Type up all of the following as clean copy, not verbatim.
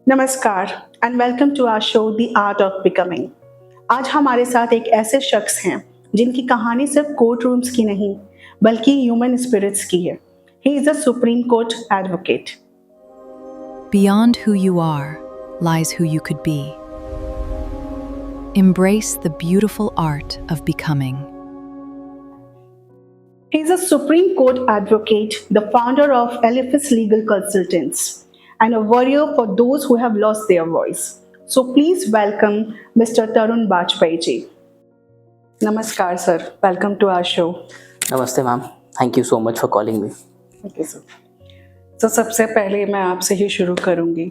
नमस्कार and welcome to our show the art of becoming. आज हमारे साथ एक ऐसे शख्स हैं जिनकी कहानी सिर्फ कोर्ट रूम्स की नहीं बल्कि ह्यूमन स्पिरिट्स की है। He is a supreme court advocate. Beyond who you are lies who you could be. Embrace the beautiful art of becoming. He is a Supreme Court advocate, the founder of Eliphas Legal Consultants, and a warrior for those who have lost their voice. So please welcome Mr. Tarun Bajpai ji. Namaskar, sir. Welcome to our show. नमस्ते ma'am, thank you so much for calling me. Okay sir. तो सबसे पहले मैं आपसे ही शुरू करूंगी।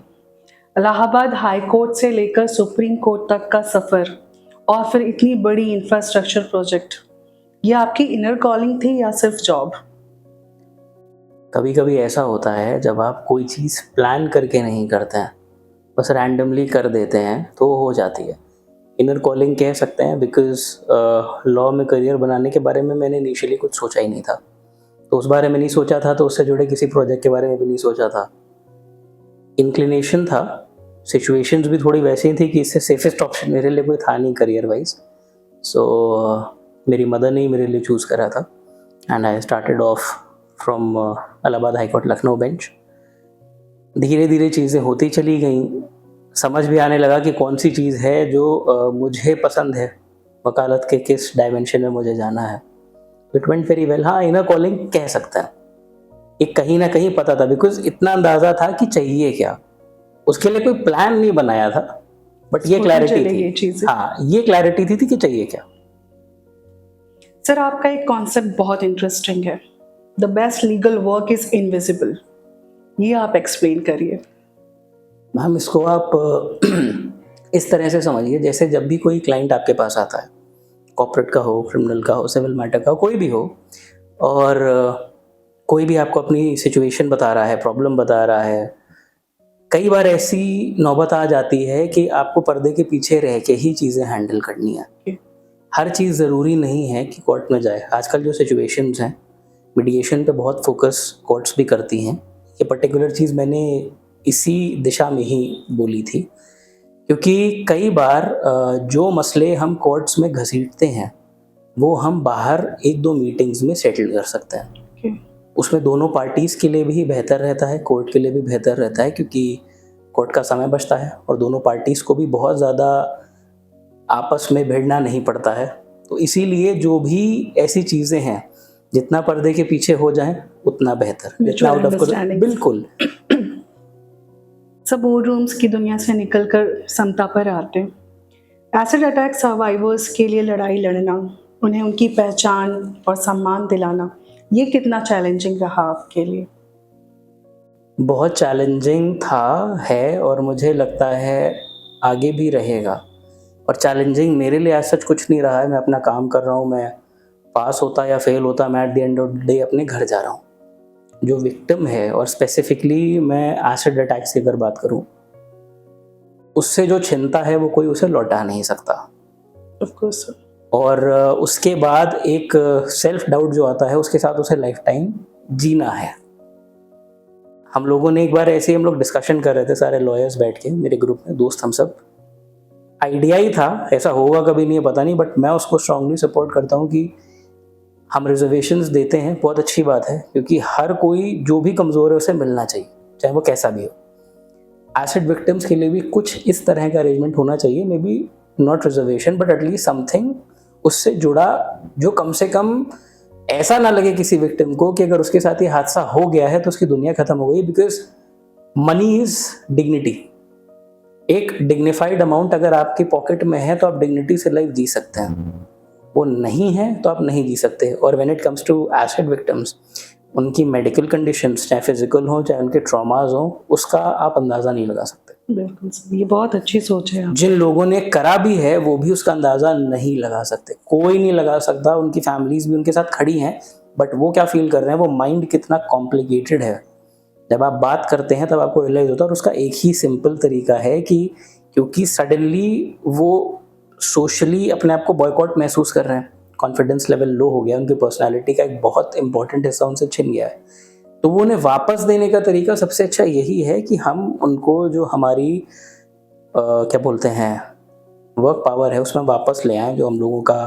Allahabad high court से लेकर सुप्रीम कोर्ट तक का सफ़र और फिर इतनी बड़ी इंफ्रास्ट्रक्चर प्रोजेक्ट, ये आपकी इनर कॉलिंग थी या सिर्फ जॉब? कभी कभी ऐसा होता है जब आप कोई चीज़ प्लान करके नहीं करते हैं, बस रैंडमली कर देते हैं तो वो हो जाती है। इनर कॉलिंग कह सकते हैं बिकॉज लॉ में करियर बनाने के बारे में मैंने इनिशियली कुछ सोचा ही नहीं था, तो उस बारे में नहीं सोचा था, तो उससे जुड़े किसी प्रोजेक्ट के बारे में भी नहीं सोचा था। इंक्लिनेशन था, सिचुएशंस भी थोड़ी वैसी ही थी कि इससे सेफेस्ट ऑप्शन मेरे लिए कोई था नहीं करियर वाइज। सो मेरी मदर ने ही मेरे लिए चूज़ करा था and I started off from Allahabad high court Lucknow bench. धीरे धीरे चीज़ें होती चली गई, समझ भी आने लगा कि कौन सी चीज़ है जो मुझे पसंद है, वकालत के किस डायमेंशन में मुझे जाना है। It went very well. हाँ, इनर कॉलिंग कह सकते हैं, एक कहीं ना कहीं पता था बिकॉज इतना अंदाज़ा था कि चाहिए क्या। उसके लिए कोई प्लान नहीं बनाया था, बट ये क्लैरिटी थी। हाँ, ये क्लैरिटी थी कि चाहिए क्या। सर, आपका एक कॉन्सेप्ट बहुत इंटरेस्टिंग है, the best legal work is invisible. ये आप एक्सप्लेन करिए। मैम, इसको आप इस तरह से समझिए, जैसे जब भी कोई क्लाइंट आपके पास आता है, कॉर्पोरेट का हो, क्रिमिनल का हो, सिविल मैटर का हो, कोई भी हो, और कोई भी आपको अपनी सिचुएशन बता रहा है, प्रॉब्लम बता रहा है, कई बार ऐसी नौबत आ जाती है कि आपको पर्दे के पीछे रह के ही चीज़ें हैंडल करनी है। हर चीज़ ज़रूरी नहीं है कि कोर्ट में जाए। आजकल जो सिचुएशंस हैं, मीडिएशन पे बहुत फोकस कोर्ट्स भी करती हैं। ये पर्टिकुलर चीज़ मैंने इसी दिशा में ही बोली थी, क्योंकि कई बार जो मसले हम कोर्ट्स में घसीटते हैं वो हम बाहर एक दो मीटिंग्स में सेटल कर सकते हैं। उसमें दोनों पार्टीज़ के लिए भी बेहतर रहता है, कोर्ट के लिए भी बेहतर रहता है, क्योंकि कोर्ट का समय बचता है और दोनों पार्टीज़ को भी बहुत ज़्यादा आपस में भिड़ना नहीं पड़ता है। तो इसीलिए जो भी ऐसी चीज़ें हैं, जितना पर्दे के पीछे हो जाएं उतना बेहतर, जितना आउट ऑफ कोर्ट। बिल्कुल। सब बोर्ड रूम्स की दुनिया से निकलकर समता पर आते हैं। एसिड अटैक सर्वाइवर्स के लिए लड़ाई लड़ना, उन्हें उनकी पहचान और सम्मान दिलाना, ये कितना चैलेंजिंग रहा आपके लिए? बहुत चैलेंजिंग था, है, और मुझे लगता है आगे भी रहेगा। और चैलेंजिंग मेरे लिए आज सच कुछ नहीं रहा है। मैं अपना काम कर रहा हूँ, मैं पास होता या फेल होता, मैं at the end of the day अपने घर जा रहा हूँ। जो विक्टिम है, और स्पेसिफिकली मैं एसिड अटैक से अगर बात करूँ, उससे जो छिनता है वो कोई उसे लौटा नहीं सकता। Of course. और उसके बाद एक सेल्फ डाउट जो आता है, उसके साथ उसे लाइफ टाइम जीना है। हम लोगों ने एक बार ऐसे ही हम लोग डिस्कशन कर रहे थे, सारे लॉयर्स बैठ के मेरे ग्रुप में, दोस्त हम सब। आइडिया ही था, ऐसा होगा कभी नहीं है पता नहीं, बट मैं उसको स्ट्रांगली सपोर्ट करता हूँ कि हम रिजर्वेशंस देते हैं, बहुत अच्छी बात है, क्योंकि हर कोई जो भी कमज़ोर है उसे मिलना चाहिए, चाहे वो कैसा भी हो। एसिड विक्टिम्स के लिए भी कुछ इस तरह का अरेंजमेंट होना चाहिए, may be not reservation but at least something उससे जुड़ा, जो कम से कम ऐसा ना लगे किसी विक्टिम को कि अगर उसके साथ ये हादसा हो गया है तो उसकी दुनिया खत्म हो गई। Because money is dignity. एक डिग्निफाइड अमाउंट अगर आपकी पॉकेट में है तो आप डिग्निटी से लाइफ जी सकते हैं, वो नहीं है तो आप नहीं जी सकते। और when it comes to acid victims, उनकी मेडिकल कंडीशंस, चाहे फिजिकल हो चाहे उनके ट्रॉमाज हो, उसका आप अंदाज़ा नहीं लगा सकते। बिल्कुल सर, ये बहुत अच्छी सोच है। जिन लोगों ने करा भी है वो भी उसका अंदाज़ा नहीं लगा सकते, कोई नहीं लगा सकता। उनकी फैमिलीज भी उनके साथ खड़ी हैं, बट वो क्या फील कर रहे हैं, वो माइंड कितना कॉम्प्लिकेटेड है। जब आप बात करते हैं तब आपको रियलाइज होता है, और उसका एक ही सिंपल तरीका है कि क्योंकि सडनली वो सोशली अपने आप को बॉयकॉट महसूस कर रहे हैं, कॉन्फिडेंस लेवल लो हो गया, उनकी पर्सनालिटी का एक बहुत इंपॉर्टेंट हिस्सा उनसे छिन गया है। तो वो उन्हें वापस देने का तरीका सबसे अच्छा यही है कि हम उनको जो हमारी क्या बोलते हैं वर्क पावर है उसमें वापस ले आएँ, जो हम लोगों का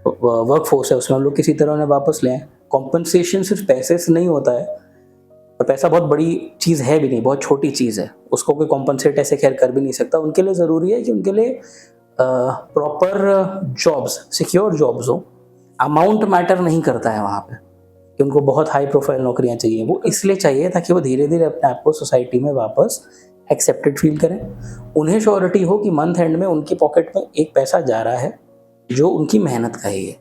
वर्क फोर्स है उसमें हम लोग किसी तरह उन्हें वापस ले आएँ। कॉम्पनसेशन सिर्फ पैसे से नहीं होता है, और पैसा बहुत बड़ी चीज़ है भी नहीं, बहुत छोटी चीज़ है, उसको कोई कॉम्पनसेट ऐसे खैर कर भी नहीं सकता। उनके लिए ज़रूरी है कि उनके लिए प्रॉपर जॉब्स, सिक्योर जॉब्स हो। अमाउंट मैटर नहीं करता है वहाँ पे कि उनको बहुत हाई प्रोफाइल नौकरियाँ चाहिए, वो इसलिए चाहिए ताकि वो धीरे धीरे अपने आप को सोसाइटी में वापस एक्सेप्टेड फील करें। उन्हें श्योरिटी हो कि मंथ एंड में उनकी पॉकेट में एक पैसा जा रहा है जो उनकी मेहनत का ही है।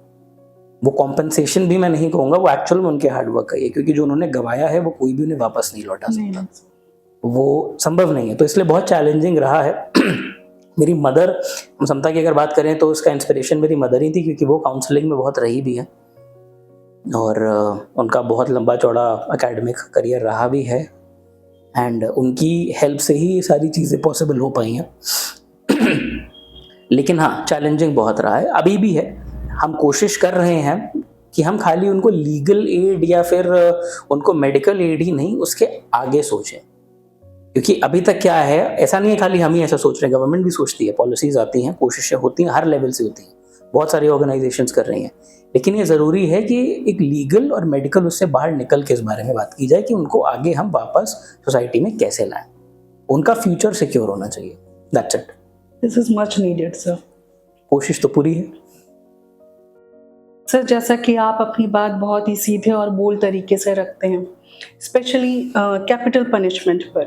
वो कॉम्पनसेशन भी मैं नहीं कहूँगा, वो एक्चुअल में उनके हार्डवर्क का ही है, क्योंकि जो उन्होंने गवाया है वो कोई भी उन्हें वापस नहीं लौटा सकता, वो संभव नहीं है। तो इसलिए बहुत चैलेंजिंग रहा है। मेरी मदर, हम समता की अगर बात करें तो उसका इंस्पिरेशन मेरी मदर ही थी, क्योंकि वो काउंसलिंग में बहुत रही भी है और उनका बहुत लंबा चौड़ा एकेडमिक करियर रहा भी है, एंड उनकी हेल्प से ही ये सारी चीज़ें पॉसिबल हो पाई हैं। लेकिन हाँ, चैलेंजिंग बहुत रहा है, अभी भी है। हम कोशिश कर रहे हैं कि हम खाली उनको लीगल एड या फिर उनको मेडिकल एड ही नहीं, उसके आगे सोचें, क्योंकि अभी तक क्या है, ऐसा नहीं है खाली हम ही ऐसा सोच रहे हैं, गवर्नमेंट भी सोचती है, पॉलिसीज आती हैं, कोशिशें होती हैं, हर लेवल से होती हैं, बहुत सारी ऑर्गेनाइजेशंस कर रही हैं। लेकिन ये ज़रूरी है कि एक लीगल और मेडिकल उससे बाहर निकल के इस बारे में बात की जाए कि उनको आगे हम वापस सोसाइटी में कैसे लाएं, उनका फ्यूचर सिक्योर होना चाहिए। That's it. This is much needed sir. कोशिश तो पूरी है। सर, जैसा कि आप अपनी बात बहुत ही सीधे और बोल्ड तरीके से रखते हैं, स्पेशली कैपिटल पनिशमेंट पर,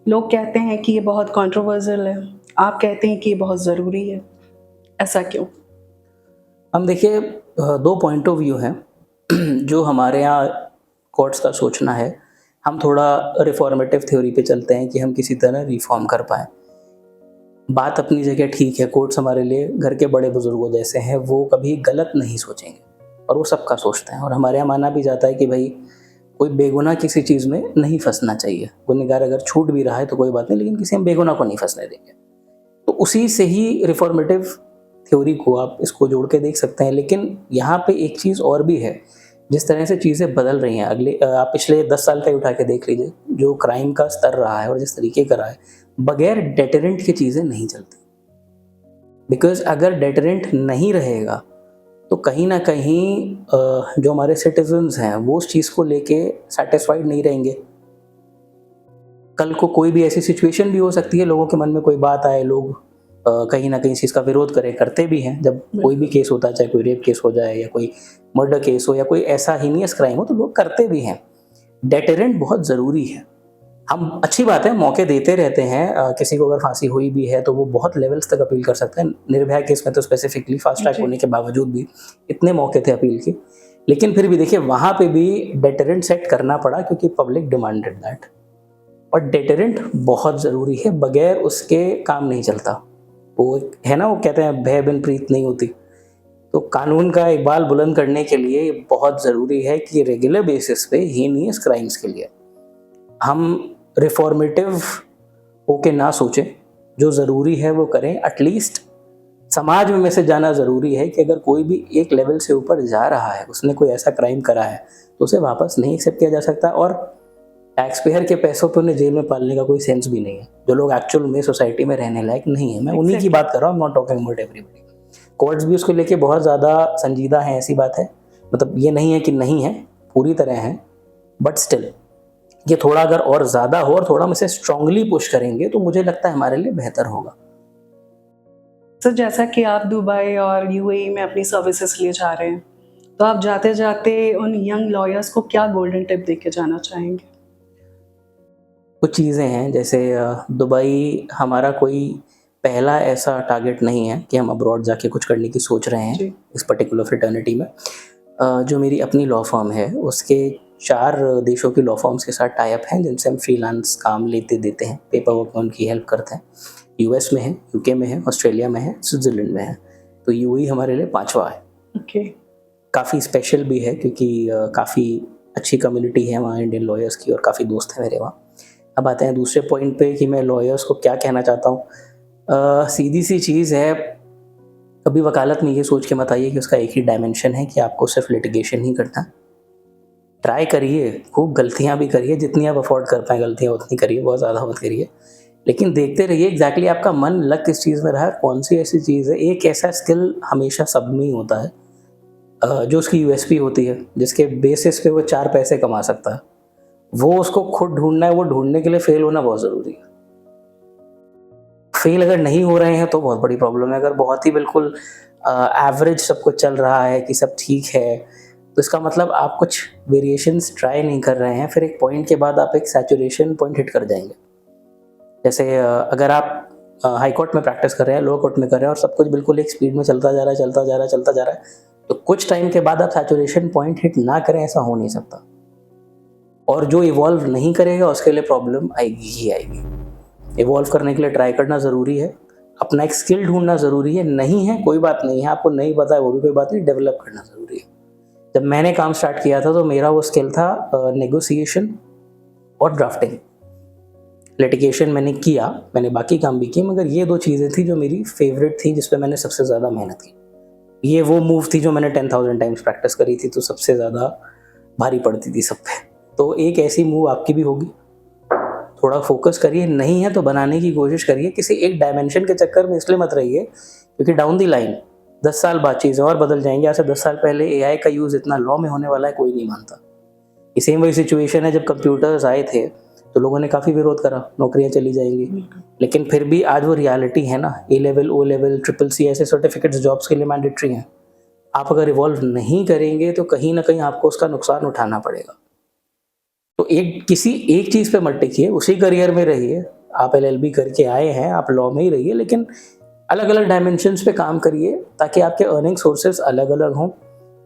लोग कहते हैं कि ये बहुत कंट्रोवर्शियल है, आप कहते हैं कि ये बहुत ज़रूरी है, ऐसा क्यों? हम देखिए, दो पॉइंट ऑफ व्यू हैं जो हमारे यहाँ कोर्ट्स का सोचना है। हम थोड़ा रिफॉर्मेटिव थ्योरी पे चलते हैं कि हम किसी तरह रिफॉर्म कर पाएँ। बात अपनी जगह ठीक है, कोर्ट्स हमारे लिए घर के बड़े बुजुर्गों जैसे हैं, वो कभी गलत नहीं सोचेंगे और वो सबका सोचते हैं। और हमारे यहाँ माना भी जाता है कि भाई कोई बेगुनाह किसी चीज़ में नहीं फंसना चाहिए। गुनहगार अगर छूट भी रहा है तो कोई बात नहीं, लेकिन किसी हम बेगुनाह को नहीं फंसने देंगे। तो उसी से ही रिफॉर्मेटिव थ्योरी को आप इसको जोड़ के देख सकते हैं। लेकिन यहाँ पे एक चीज़ और भी है, जिस तरह से चीज़ें बदल रही हैं, आप पिछले 10 साल का ही उठा के देख लीजिए, जो क्राइम का स्तर रहा है और जिस तरीके का रहा है, बगैर डेटरेंट की चीज़ें नहीं चलती। बिकॉज अगर डेटरेंट नहीं रहेगा तो कहीं ना कहीं जो हमारे सिटीजन्स हैं वो उस चीज़ को लेके सेटिस्फाइड नहीं रहेंगे। कल को कोई भी ऐसी सिचुएशन भी हो सकती है, लोगों के मन में कोई बात आए, लोग कहीं ना कहीं इस चीज़ का विरोध करें, करते भी हैं। जब कोई भी केस होता है, चाहे कोई रेप केस हो जाए या कोई मर्डर केस हो या कोई ऐसा हीनियस क्राइम हो, तो लोग करते भी हैं। डेटरेंट बहुत ज़रूरी है। हम, अच्छी बात है, मौके देते रहते हैं। किसी को अगर फांसी हुई भी है तो वो बहुत लेवल्स तक अपील कर सकते हैं। निर्भया केस में तो स्पेसिफिकली फास्ट ट्रैक होने के बावजूद भी इतने मौके थे अपील के, लेकिन फिर भी देखिए वहाँ पे भी डेटरेंट सेट करना पड़ा क्योंकि पब्लिक डिमांडेड दैट। और डेटरेंट बहुत ज़रूरी है, बगैर उसके काम नहीं चलता। वो है ना, वो कहते हैं भय बिन प्रीत नहीं होती। तो कानून का इकबाल बुलंद करने के लिए ये बहुत ज़रूरी है कि रेगुलर बेसिस पे हीनियस क्राइम्स के लिए हम रिफॉर्मेटिव होके ना सोचें, जो ज़रूरी है वो करें। एटलीस्ट समाज में मैसेज जाना ज़रूरी है कि अगर कोई भी एक लेवल से ऊपर जा रहा है, उसने कोई ऐसा क्राइम करा है, तो उसे वापस नहीं एक्सेप्ट किया जा सकता। और टैक्स पेयर के पैसों पे उन्हें जेल में पालने का कोई सेंस भी नहीं है, जो लोग एक्चुअल में सोसाइटी में रहने लायक नहीं है। मैं उन्हीं की बात कर रहा हूँ, not talking about everybody. Courts भी उसको लेके बहुत ज़्यादा संजीदा हैं, ऐसी बात है। मतलब ये नहीं है कि नहीं है, पूरी तरह है, बट स्टिल ये थोड़ा अगर और ज़्यादा हो और थोड़ा हम इसे स्ट्रांगली पुश करेंगे तो मुझे लगता है हमारे लिए बेहतर होगा। सर, जैसा कि आप दुबई और यूएई में अपनी सर्विसेज लिए जा रहे हैं, तो आप जाते जाते उन यंग लॉयर्स को क्या गोल्डन टिप दे के जाना चाहेंगे? कुछ चीज़ें हैं, जैसे दुबई हमारा कोई पहला ऐसा टारगेट नहीं है कि हम अब्रॉड जाके कुछ करने की सोच रहे हैं इस पर्टिकुलर फ्रेटर्निटी में। जो मेरी अपनी लॉ फर्म है, उसके 4 देशों की लॉ फर्म्स के साथ टाई अप हैं, जिनसे हम फ्रीलांस काम लेते देते हैं, पेपर वर्क में उनकी हेल्प करते हैं। यूएस में है, यूके में है, ऑस्ट्रेलिया में है, स्विट्ज़रलैंड में है। तो यूएई हमारे लिए 5वां है। ओके। काफ़ी स्पेशल भी है क्योंकि काफ़ी अच्छी कम्युनिटी है वहाँ इंडियन लॉयर्स की और काफ़ी दोस्त हैं मेरे वहाँ। अब आते हैं दूसरे पॉइंट पे कि मैं लॉयर्स को क्या कहना चाहता हूँ। सीधी सी चीज़ है, कभी वकालत में ये सोच के मत आइए कि उसका एक ही डायमेंशन है कि आपको सिर्फ लिटिगेशन ही करना। ट्राई करिए, खूब गलतियाँ भी करिए, जितनी आप अफोर्ड कर पाएँ गलतियाँ उतनी करिए, बहुत ज़्यादा मत करिए। लेकिन देखते रहिए एग्ज़ैक्टली आपका मन लग किस चीज़ में रहा है, कौन-सी ऐसी चीज़ है। एक ऐसा स्किल हमेशा सब में ही होता है जो उसकी यूएसपी होती है, जिसके बेसिस पे वो 4 पैसे कमा सकता है। वो उसको खुद ढूँढना है, वो ढूँढने के लिए फेल होना बहुत ज़रूरी है। फेल अगर नहीं हो रहे हैं तो बहुत बड़ी प्रॉब्लम है। अगर बहुत ही बिल्कुल एवरेज सब कुछ चल रहा है कि सब ठीक है, तो इसका मतलब आप कुछ वेरिएशंस ट्राई नहीं कर रहे हैं। फिर एक पॉइंट के बाद आप एक सैचुरेशन पॉइंट हिट कर जाएँगे। जैसे अगर आप हाई कोर्ट में प्रैक्टिस कर रहे हैं, लोअर कोर्ट में कर रहे हैं और सब कुछ बिल्कुल एक स्पीड में चलता जा रहा है, चलता जा रहा है, चलता जा रहा है, तो कुछ टाइम के बाद आप सैचुरेशन पॉइंट हिट ना करें, ऐसा हो नहीं सकता। और जो इवॉल्व नहीं करेगा उसके लिए प्रॉब्लम आएगी ही आएगी। इवॉल्व करने के लिए ट्राई करना ज़रूरी है, अपना एक स्किल ढूंढना ज़रूरी है। नहीं है कोई बात नहीं है, आपको नहीं पता है वो भी कोई बात नहीं, डेवलप करना ज़रूरी है। जब मैंने काम स्टार्ट किया था तो मेरा वो स्किल था नेगोशिएशन और ड्राफ्टिंग। लिटिगेशन मैंने किया, मैंने बाकी काम भी किए, मगर ये 2 चीज़ें थी जो मेरी फेवरेट थी, जिस पे मैंने सबसे ज़्यादा मेहनत की। ये वो मूव थी जो मैंने 10,000 टाइम्स प्रैक्टिस करी थी, तो सबसे ज़्यादा भारी पड़ती थी सब पे। तो एक ऐसी मूव आपकी भी होगी, थोड़ा फोकस करिए, नहीं है तो बनाने की कोशिश करिए। किसी एक डायमेंशन के चक्कर में इसलिए मत रहिए क्योंकि डाउन द लाइन 10 साल बाद चीज़ें और बदल जाएंगी। आज से 10 साल पहले एआई का यूज़ इतना लॉ में होने वाला है कोई नहीं मानता। ये सेम वही सिचुएशन है, जब कंप्यूटर्स आए थे तो लोगों ने काफ़ी विरोध करा, नौकरियां चली जाएंगी, लेकिन फिर भी आज वो रियलिटी है ना। ए लेवल, ओ लेवल, CCC ऐसे सर्टिफिकेट्स जॉब्स के लिए मैंडेटरी हैं। आप अगर इवॉल्व नहीं करेंगे तो कहीं ना कहीं आपको उसका नुकसान उठाना पड़ेगा। तो किसी एक चीज़ पे मत टिकिए, उसी करियर में रहिए। आप LLB करके आए हैं, आप लॉ में ही रहिए, लेकिन अलग अलग डायमेंशंस पे काम करिए ताकि आपके अर्निंग सोर्सेज अलग अलग हों,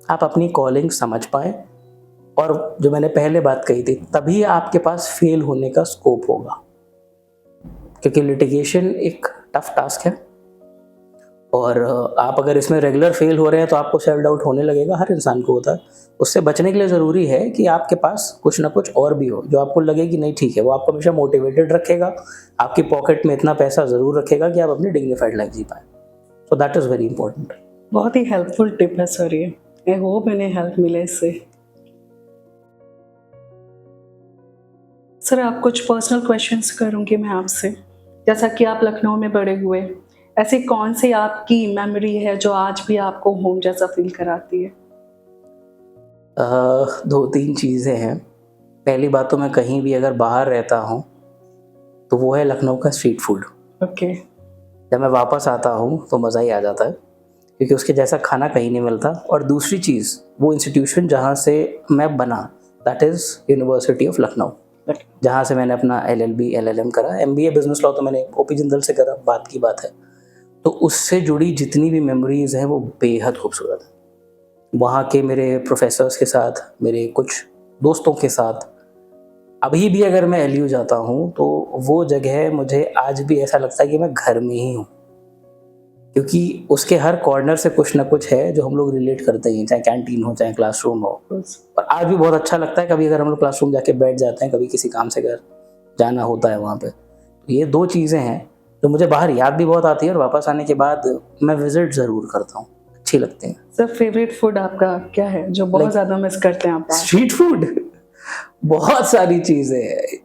आप अपनी कॉलिंग समझ पाएँ। और जो मैंने पहले बात कही थी, तभी आपके पास फेल होने का स्कोप होगा, क्योंकि लिटिगेशन एक टफ टास्क है और आप अगर इसमें रेगुलर फेल हो रहे हैं तो आपको सेल्फ डाउट होने लगेगा, हर इंसान को होता है। उससे बचने के लिए ज़रूरी है कि आपके पास कुछ ना कुछ और भी हो जो आपको लगे कि नहीं ठीक है। वो आपको हमेशा मोटिवेटेड रखेगा, आपकी पॉकेट में इतना पैसा ज़रूर रखेगा कि आप अपनी डिग्निफाइड लाइफ जी पाएँ। So that is very important. बहुत ही हेल्पफुल टिप है सर ये। आई होप इन्हें हेल्प मिले इससे। सर आप कुछ पर्सनल क्वेश्चंस करूँगी मैं आपसे। जैसा कि आप लखनऊ में बड़े हुए, ऐसी कौन सी आपकी मेमोरी है जो आज भी आपको होम जैसा फील कराती है? 2-3 चीज़ें हैं। पहली बात तो मैं कहीं भी अगर बाहर रहता हूँ तो वो है लखनऊ का स्ट्रीट फूड। ओके। जब मैं वापस आता हूँ तो मज़ा ही आ जाता है, क्योंकि उसके जैसा खाना कहीं नहीं मिलता। और दूसरी चीज़, वो इंस्टीट्यूशन जहाँ से मैं बना, that is university of Lucknow, जहाँ से मैंने अपना LLB LLM करा। MBA बिजनेस लॉ तो मैंने OP जिंदल से करा, बात की बात है। तो उससे जुड़ी जितनी भी मेमोरीज़ हैं वो बेहद खूबसूरत है। वहाँ के मेरे प्रोफेसर्स के साथ, मेरे कुछ दोस्तों के साथ, अभी भी अगर मैं LU जाता हूँ तो वो जगह मुझे आज भी ऐसा लगता है कि मैं घर में ही हूँ, क्योंकि उसके हर कॉर्नर से कुछ ना कुछ है जो हम लोग रिलेट करते हैं, चाहे कैंटीन हो, चाहे क्लासरूम हो। और आज भी बहुत अच्छा लगता है कभी अगर हम लोग क्लासरूम जाके बैठ जाते हैं, कभी किसी काम से घर जाना होता है वहाँ पे। तो ये 2 चीज़ें हैं जो मुझे बाहर याद भी बहुत आती है और वापस आने के बाद मैं विजिट ज़रूर करता हूँ, अच्छी लगती हैं। सर फेवरेट फूड आपका क्या है जो बहुत ज़्यादा मिस करते हैं आप? स्ट्रीट फूड बहुत सारी चीज़ें हैं।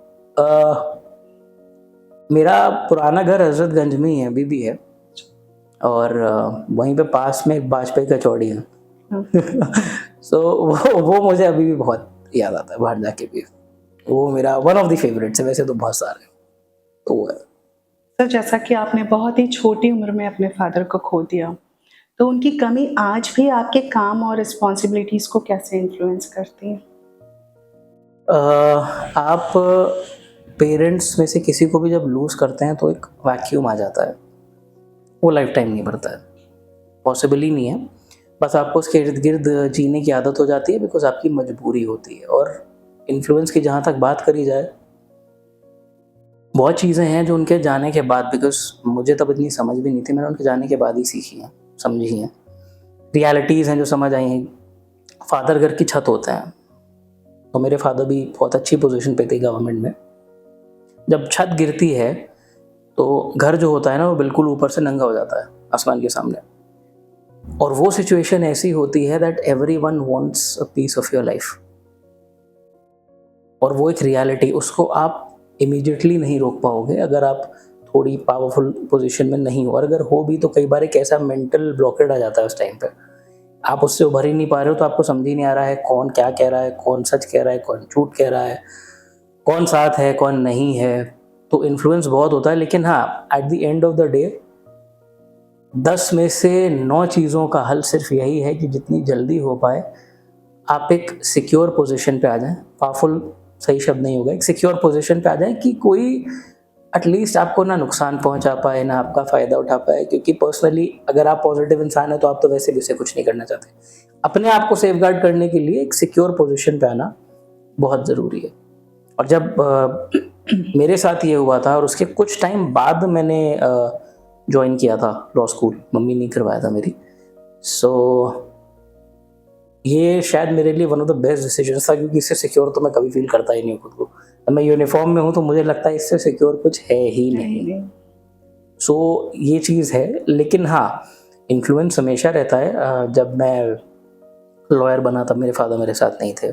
मेरा पुराना घर हजरतगंज में ही है, अभी भी है, और वहीं पे पास में एक वाजपेयी कचौड़ी है। सो वो मुझे अभी भी बहुत याद आता है, बाहर जाके भी। वो मेरा वन ऑफ द फेवरेट्स है, वैसे तो बहुत सारे, तो वो है। सर जैसा कि आपने बहुत ही छोटी उम्र में अपने फादर को खो दिया, तो उनकी कमी आज भी आपके काम और रिस्पॉन्सिबिलिटीज़ को कैसे इन्फ्लुएंस करती है? आप पेरेंट्स में से किसी को भी जब लूज़ करते हैं तो एक वैक्यूम आ जाता है, वो लाइफ टाइम नहीं बढ़ता है, पॉसिबल ही नहीं है। बस आपको उसके इर्द गिर्द जीने की आदत हो जाती है, बिकॉज आपकी मजबूरी होती है। और इन्फ्लुएंस की जहाँ तक बात करी जाए, बहुत चीज़ें हैं जो उनके जाने के बाद, बिकॉज मुझे तब इतनी समझ भी नहीं थी, मैंने उनके जाने के बाद ही सीखी हैं, समझी हैं। रियलिटीज़ हैं जो समझ आई हैं। फादर घर की छत होते हैं, तो मेरे फादर भी बहुत अच्छी पोजीशन पे थे गवर्नमेंट में। जब छत गिरती है तो घर जो होता है ना, वो बिल्कुल ऊपर से नंगा हो जाता है आसमान के सामने। और वो सिचुएशन ऐसी होती है that everyone wants a piece of your life. और वो एक रियलिटी, उसको आप इमीडिएटली नहीं रोक पाओगे अगर आप थोड़ी पावरफुल पोजीशन में नहीं हो। और अगर हो भी तो कई बार एक ऐसा मेंटल ब्लॉकेड आ जाता है उस टाइम पे, आप उससे उभर ही नहीं पा रहे हो, तो आपको समझ ही नहीं आ रहा है कौन क्या कह रहा है, कौन सच कह रहा है, कौन झूठ कह रहा है, कौन साथ है कौन नहीं है। तो इन्फ्लुएंस बहुत होता है। लेकिन हाँ, at the end of the day 10 में से 9 चीज़ों का हल सिर्फ यही है कि जितनी जल्दी हो पाए आप एक सिक्योर पोजीशन पे आ जाएं। पावरफुल सही शब्द नहीं होगा, एक सिक्योर पोजीशन पे आ जाएं कि कोई एटलीस्ट आपको ना नुकसान पहुंचा पाए ना आपका फ़ायदा उठा पाए। क्योंकि पर्सनली अगर आप पॉजिटिव इंसान हैं तो आप तो वैसे भी उसे कुछ नहीं करना चाहते। अपने आप को सेफगार्ड करने के लिए एक सिक्योर पोजीशन पे आना बहुत ज़रूरी है। और जब मेरे साथ ये हुआ था और उसके कुछ टाइम बाद मैंने ज्वाइन किया था लॉ स्कूल, मम्मी ने करवाया था मेरी। सो ये शायद मेरे लिए one of the best decision था, क्योंकि इससे सिक्योर तो मैं कभी फील करता ही नहीं हूँ खुद को। अब मैं यूनिफॉर्म में हूँ तो मुझे लगता है इससे सिक्योर कुछ है ही नहीं। सो ये चीज़ है। लेकिन हाँ, इन्फ्लुएंस हमेशा रहता है। जब मैं लॉयर बना तब मेरे फादर मेरे साथ नहीं थे।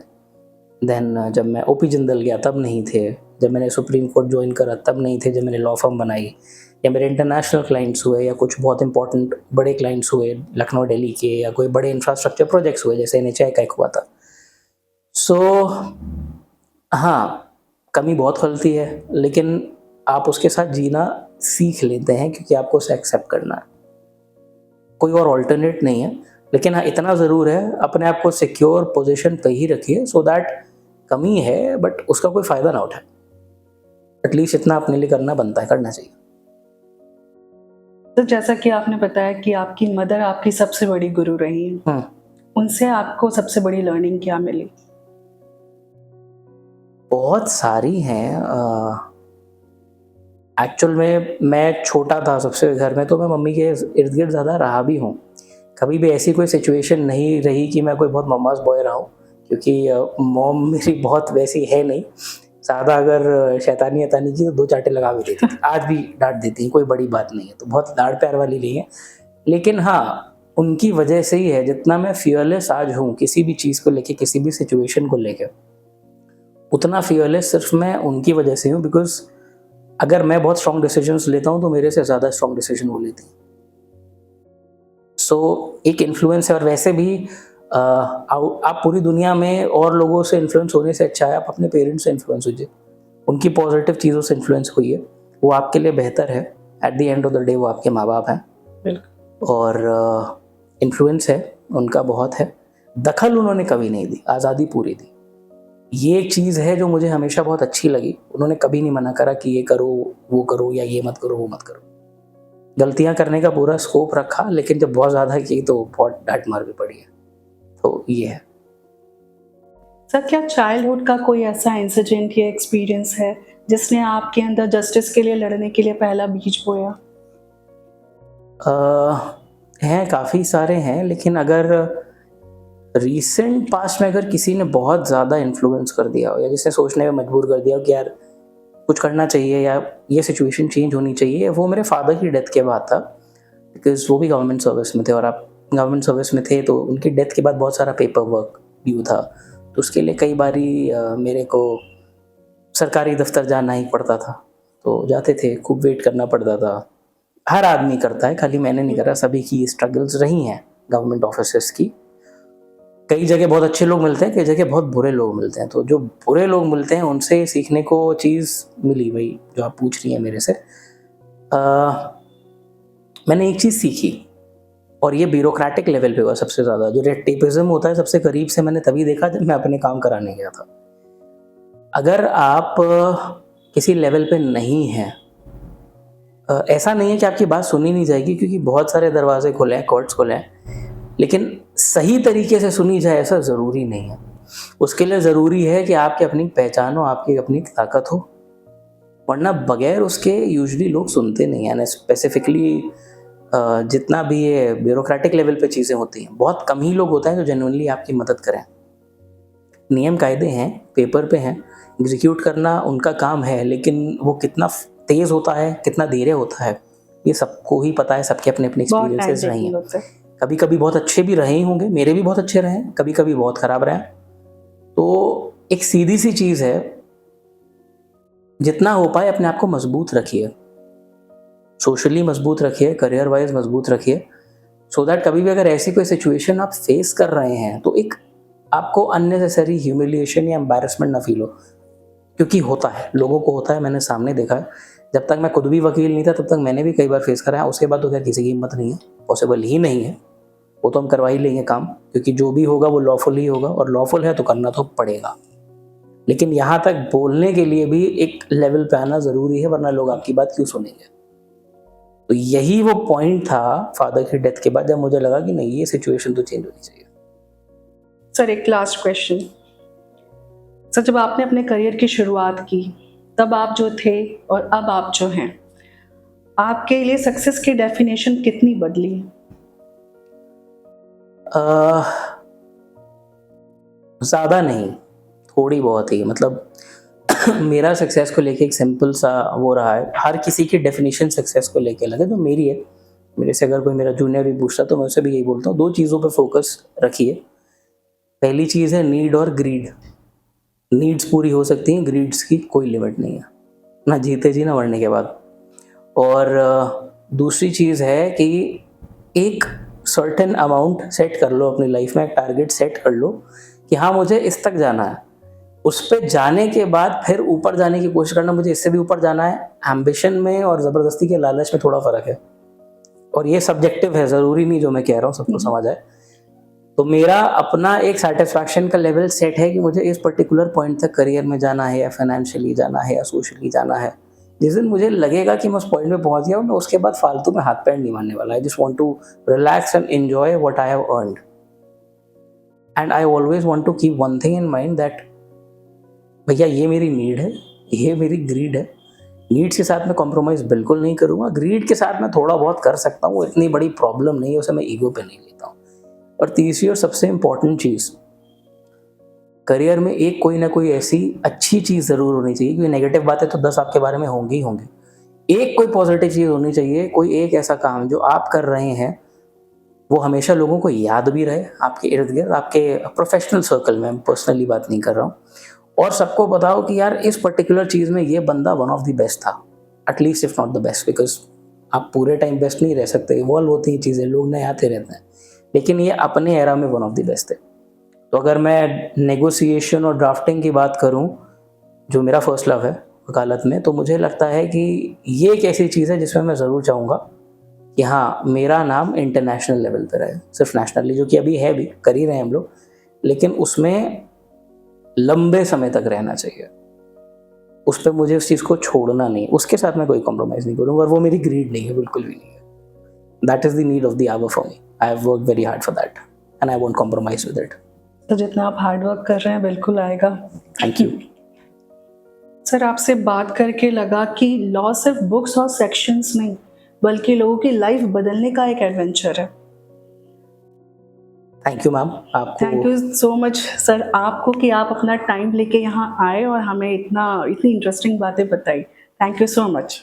देन जब मैं ओपी जिंदल गया तब नहीं थे। जब मैंने सुप्रीम कोर्ट ज्वाइन करा तब नहीं थे। जब मैंने लॉ फर्म बनाई या मेरे इंटरनेशनल क्लाइंट्स हुए या कुछ बहुत इंपॉर्टेंट बड़े क्लाइंट्स हुए लखनऊ दिल्ली के, या कोई बड़े इंफ्रास्ट्रक्चर प्रोजेक्ट्स हुए जैसे NHAI का एक हुआ था। सो हाँ, कमी बहुत खलती है, लेकिन आप उसके साथ जीना सीख लेते हैं क्योंकि आपको उसे एक्सेप्ट करना है। कोई और ऑल्टरनेट नहीं है। लेकिन हाँ, इतना ज़रूर है, अपने आप को सिक्योर पोजीशन पे ही रखिए सो दैट कमी है बट उसका कोई फ़ायदा ना उठाए। एटलीस्ट इतना अपने लिए करना बनता है, करना चाहिए। तो जैसा कि आपने बताया कि आपकी मदर आपकी सबसे बड़ी गुरु रही हैं, उनसे आपको सबसे बड़ी लर्निंग क्या मिली? बहुत सारी हैं। एक्चुअल में मैं छोटा था सबसे घर में, तो मैं मम्मी के इर्द गिर्द ज़्यादा रहा भी हूँ। कभी भी ऐसी कोई सिचुएशन नहीं रही कि मैं कोई बहुत मम्मास बॉय रहा हूँ, क्योंकि मॉम मेरी बहुत वैसी है नहीं। ज़्यादा अगर शैतानी अतानी की तो 2 चांटे लगा भी देती थी। आज भी डांट देती हैं, कोई बड़ी बात नहीं है, तो बहुत लाड़ प्यार वाली नहीं है। लेकिन हाँ, उनकी वजह से ही है जितना मैं फियरलेस आज हूँ किसी भी चीज़ को लेके, किसी भी सिचुएशन को लेके, उतना फियरलेस सिर्फ मैं उनकी वजह से हूँ। बिकॉज अगर मैं बहुत स्ट्रॉन्ग डिसीजंस लेता हूँ तो मेरे से ज़्यादा स्ट्रॉन्ग डिसीजन वो लेती हैं। सो एक इन्फ्लुएंस है। और वैसे भी आप पूरी दुनिया में और लोगों से इन्फ्लुएंस होने से अच्छा है आप अपने पेरेंट्स से इन्फ्लुएंस होइए, उनकी पॉजिटिव चीज़ों से इन्फ्लुएंस होइए, वो आपके लिए बेहतर है। At the end of the day वो आपके माँ बाप हैं और इन्फ्लुएंस है उनका बहुत है। दखल उन्होंने कभी नहीं दी, आज़ादी पूरी दी। ये एक चीज़ है जो मुझे हमेशा बहुत अच्छी लगी। उन्होंने कभी नहीं मना करा कि ये करो वो करो या ये मत करो वो मत करो। गलतियां करने का पूरा स्कोप रखा, लेकिन जब बहुत ज़्यादा की तो बहुत डांट मार भी पड़ी है। तो ये है। सर, क्या चाइल्डहुड का कोई ऐसा इंसिडेंट या एक्सपीरियंस है जिसने आपके अंदर जस्टिस के लिए लड़ने के लिए पहला बीज बोया? हैं, काफ़ी सारे हैं, लेकिन अगर रीसेंट पास्ट में अगर किसी ने बहुत ज़्यादा इन्फ्लुएंस कर दिया हो या जिसने सोचने में मजबूर कर दिया हो कि यार कुछ करना चाहिए या ये सिचुएशन चेंज होनी चाहिए, वो मेरे फादर की डेथ के बाद था। बिकॉज वो भी गवर्नमेंट सर्विस में थे और आप गवर्नमेंट सर्विस में थे तो उनकी डेथ के बाद बहुत सारा पेपर वर्क ड्यू था। तो उसके लिए कई बारी मेरे को सरकारी दफ्तर जाना ही पड़ता था। तो जाते थे, खूब वेट करना पड़ता था। हर आदमी करता है, खाली मैंने नहीं करा, सभी की स्ट्रगल्स रही हैं गवर्नमेंट ऑफिसर्स की। कई जगह बहुत अच्छे लोग मिलते हैं, कई जगह बहुत बुरे लोग मिलते हैं। तो जो बुरे लोग मिलते हैं उनसे सीखने को चीज़ मिली, वही जो आप पूछ रही हैं मेरे से। मैंने एक चीज़ सीखी और ये ब्यूरोक्रेटिक लेवल पे हुआ सबसे ज़्यादा। जो रेड टेपिज्म होता है सबसे करीब से मैंने तभी देखा जब मैं अपने काम कराने गया था। अगर आप किसी लेवल पे नहीं हैं, ऐसा नहीं है कि आपकी बात सुनी नहीं जाएगी, क्योंकि बहुत सारे दरवाजे खुले हैं, कोर्ट्स खुले हैं, लेकिन सही तरीके से सुनी जाए ऐसा ज़रूरी नहीं है। उसके लिए ज़रूरी है कि आपकी अपनी पहचान हो, आपकी अपनी ताकत हो, वरना बगैर उसके यूजुअली लोग सुनते नहीं हैं। स्पेसिफिकली जितना भी ये ब्यूरोक्रेटिक लेवल पे चीज़ें होती हैं, बहुत कम ही लोग होते हैं जो जेन्युइनली आपकी मदद करें। नियम कायदे हैं, पेपर पे हैं, एग्जीक्यूट करना उनका काम है, लेकिन वो कितना तेज़ होता है, कितना धीरे होता है, ये सबको ही पता है। सबके अपने अपने एक्सपीरियंसेस रही हैं। कभी कभी बहुत अच्छे भी रहे ही होंगे, मेरे भी बहुत अच्छे रहे हैं, कभी कभी बहुत ख़राब रहे हैं। तो एक सीधी सी चीज़ है, जितना हो पाए अपने आप को मजबूत रखिए, सोशली मजबूत रखिए, करियर वाइज मजबूत रखिए, सो दैट कभी भी अगर ऐसी कोई सिचुएशन आप फेस कर रहे हैं तो एक आपको अननेसेसरी ह्यूमिलिएशन या एम्बैरेसमेंट ना फील हो, क्योंकि होता है, लोगों को होता है, मैंने सामने देखा है। जब तक मैं खुद भी वकील नहीं था तब तक मैंने भी कई बार फेस करा है। उसके बाद तो क्या किसी की हिम्मत नहीं है, पॉसिबल ही नहीं है। वो तो हम करवा ही लेंगे काम, क्योंकि जो भी होगा वो लॉफुल ही होगा, और लॉफुल है तो करना तो पड़ेगा। लेकिन यहाँ तक बोलने के लिए भी एक लेवल पे आना ज़रूरी है, वरना लोग आपकी बात क्यों सुनेंगे। तो यही वो पॉइंट था फादर की डेथ के बाद, जब मुझे लगा कि नहीं, ये सिचुएशन तो चेंज होनी चाहिए। सर एक लास्ट क्वेश्चन। सर जब आपने अपने करियर की शुरुआत की, तब आप जो थे और अब आप जो हैं, आपके लिए सक्सेस की डेफिनेशन कितनी बदली? ज़्यादा नहीं, थोड़ी बहुत ही, मतलब मेरा सक्सेस को लेके एक सिंपल सा वो रहा है। हर किसी की डेफिनेशन सक्सेस को लेके अलग है, जो मेरी है, मेरे से अगर कोई मेरा जूनियर भी पूछता तो मैं उसे भी यही बोलता हूँ, 2 चीज़ों पे फोकस रखिए। पहली चीज़ है नीड और ग्रीड। नीड्स पूरी हो सकती हैं, ग्रीड्स की कोई लिमिट नहीं है, ना जीते जी ना मरने के बाद। और दूसरी चीज़ है कि एक सर्टेन अमाउंट सेट कर लो अपनी लाइफ में, एक टारगेट सेट कर लो कि हाँ मुझे इस तक जाना है। उस पे जाने के बाद फिर ऊपर जाने की कोशिश करना, मुझे इससे भी ऊपर जाना है। एम्बिशन में और ज़बरदस्ती के लालच में थोड़ा फ़र्क है, और ये सब्जेक्टिव है, ज़रूरी नहीं जो मैं कह रहा हूँ सबको समझ आए। तो मेरा अपना एक सेटिस्फैक्शन का लेवल सेट है कि मुझे इस पर्टिकुलर पॉइंट तक करियर में जाना है, या फाइनेंशियली जाना है, या सोशली जाना है। जिस दिन मुझे लगेगा कि मैं उस पॉइंट पे पहुंच गया हूँ, मैं उसके बाद फालतू में हाथ पैर नहीं मारने वाला। I just want to relax and enjoy what I have earned, and I always want to keep one thing in mind, that भैया ये मेरी नीड है, ये मेरी ग्रीड है। नीड्स के साथ मैं कॉम्प्रोमाइज़ बिल्कुल नहीं करूँगा, ग्रीड के साथ मैं थोड़ा बहुत कर सकता हूँ, इतनी बड़ी प्रॉब्लम नहीं है, उसे मैं ईगो पे नहीं लेता हूँ। और तीसरी और सबसे इम्पॉर्टेंट चीज़, करियर में एक कोई ना कोई ऐसी अच्छी चीज़ ज़रूर होनी चाहिए, क्योंकि नेगेटिव बातें तो 10 आपके बारे में होंगी ही होंगी। एक कोई पॉजिटिव चीज़ होनी चाहिए, कोई एक ऐसा काम जो आप कर रहे हैं वो हमेशा लोगों को याद भी रहे, आपके इर्द गिर्द, आपके प्रोफेशनल सर्कल में, पर्सनली बात नहीं कर रहा हूँ। और सबको बताओ कि यार इस पर्टिकुलर चीज़ में ये बंदा वन ऑफ द बेस्ट था, at least if not the best, because आप पूरे टाइम बेस्ट नहीं रह सकते, इवॉल्व होती हैं चीज़ें, लोग नए आते रहते हैं, लेकिन ये अपने एरा में वन ऑफ द बेस्ट है। तो अगर मैं नेगोशिएशन और ड्राफ्टिंग की बात करूं, जो मेरा फर्स्ट लव है वकालत में, तो मुझे लगता है कि ये एक ऐसी चीज़ है जिसमें मैं ज़रूर चाहूँगा कि हाँ मेरा नाम इंटरनेशनल लेवल पर रहे, सिर्फ नेशनली, जो कि अभी है भी, कर ही रहे हैं हम लोग, लेकिन उसमें लंबे समय तक रहना चाहिए। उस पर मुझे उस चीज़ को छोड़ना नहीं, उसके साथ मैं कोई कॉम्प्रोमाइज़ नहीं करूँगा, और वो मेरी ग्रीड नहीं है, बिल्कुल भी नहीं है। That is the need of the hour for me. I have work very hard for that and I won't compromise with it. तो जितना आप हार्ड वर्क कर रहे हैं बिल्कुल आएगा। Thank you. सर आपसे बात करके लगा कि लॉ सिर्फ बुक्स और सेक्शंस नहीं, बल्कि लोगों की लाइफ बदलने का एक एडवेंचर है। थैंक यू मैम, आपको thank you so much sir आपको कि आप अपना टाइम लेके यहाँ आए और हमें इतनी इंटरेस्टिंग बातें बताई। Thank you so much.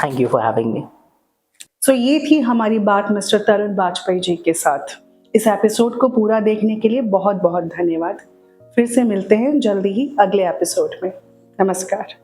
Thank you for having me. So ये थी हमारी बात मिस्टर तरुण बाजपेयी जी के साथ। इस एपिसोड को पूरा देखने के लिए बहुत बहुत धन्यवाद। फिर से मिलते हैं जल्दी ही अगले एपिसोड में। नमस्कार।